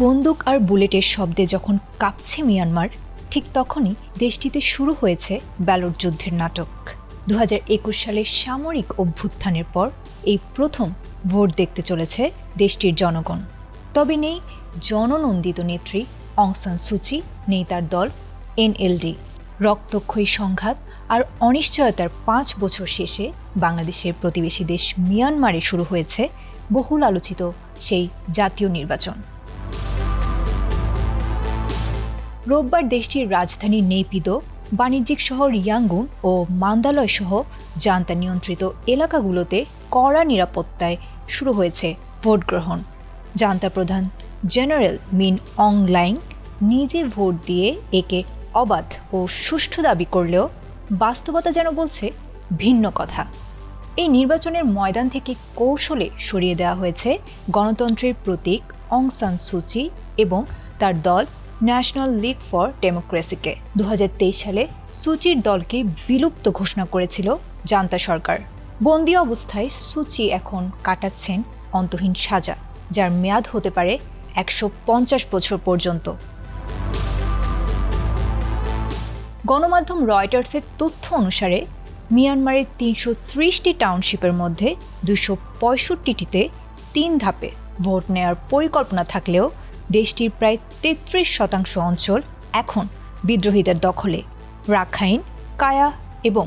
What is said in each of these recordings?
বন্দুক আর বুলেটের শব্দে যখন কাঁপছে মিয়ানমার, ঠিক তখনই দেশটিতে শুরু হয়েছে ব্যালট যুদ্ধের নাটক। 2021 সালের সামরিক অভ্যুত্থানের পর এই প্রথম ভোট দেখতে চলেছে দেশটির জনগণ। তবে নেই জননন্দিত নেত্রী অং সান সুচি, নেই তার দল এনএলডি। রক্তক্ষয়ী সংঘাত আর অনিশ্চয়তার 5 বছর শেষে বাংলাদেশের প্রতিবেশী দেশ মিয়ানমারে শুরু হয়েছে বহুল আলোচিত সেই জাতীয় নির্বাচন। রোববার দেশটির রাজধানী নেপিদো, বাণিজ্যিক শহর ইয়াঙ্গুন ও মান্দালয় সহ জান্তা নিয়ন্ত্রিত এলাকাগুলোতে কড়া নিরাপত্তায় শুরু হয়েছে ভোট গ্রহণ। জান্তা প্রধান জেনারেল মিন অং লাইং নিজে ভোট দিয়ে একে অবাধ ও সুষ্ঠু দাবি করলেও বাস্তবতা যেন বলছে ভিন্ন কথা। এই নির্বাচনের ময়দান থেকে কৌশলে সরিয়ে দেওয়া হয়েছে গণতন্ত্রের প্রতীক অং সান সুচি এবং তার দল ন্যাশনাল লীগ ফর ডেমোক্রেসিকে। 2023 সালে সুচির দলকে বিলুপ্ত ঘোষণা করেছিল জান্তা সরকার। বন্দী অবস্থায় সুচি এখন কাটাচ্ছেন অন্তহীন সাজা, যার মেয়াদ হতে পারে 150 বছর পর্যন্ত। গণমাধ্যম রয়টার্সের তথ্য অনুসারে মিয়ানমারের 330টি টাউনশিপের মধ্যে 265টিতে 3 ধাপে ভোট নেওয়ার পরিকল্পনা থাকলেও দেশটির প্রায় 33% অঞ্চল এখন বিদ্রোহীদের দখলে। রাখাইন, কায়া এবং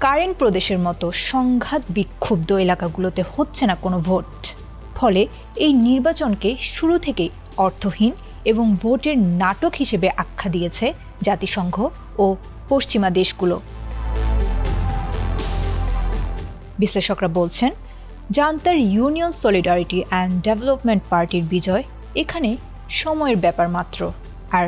কারেন প্রদেশের মতো সংঘাত বিক্ষুব্ধ এলাকাগুলোতে হচ্ছে না কোনো ভোট। ফলে এই নির্বাচনকে শুরু থেকেই অর্থহীন এবং ভোটের নাটক হিসেবে আখ্যা দিয়েছে জাতিসংঘ ও পশ্চিমা দেশগুলো। বিশ্লেষকরা বলছেন, জান্তার ইউনিয়ন সলিডারিটি অ্যান্ড ডেভেলপমেন্ট পার্টির বিজয় এখানে সময়ের ব্যাপার মাত্র। আর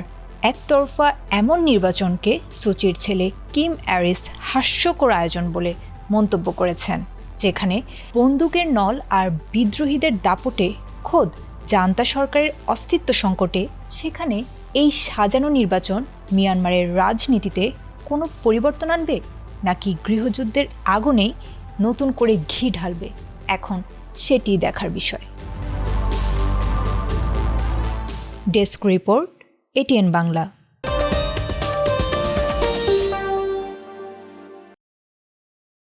একতরফা এমন নির্বাচনকে সুচির ছেলে কিম অ্যারিস হাস্যকর আয়োজন বলে মন্তব্য করেছেন, যেখানে বন্দুকের নল আর বিদ্রোহীদের দাপটে খোদ জান্তা সরকারের অস্তিত্ব সংকটে, সেখানে এই সাজানো নির্বাচন মিয়ানমারের রাজনীতিতে কোনো পরিবর্তন আনবে নাকি গৃহযুদ্ধের আগুনেই নতুন করে ঘি ঢালবে, এখন সেটি দেখার বিষয়। Desk report, ATN Bangla.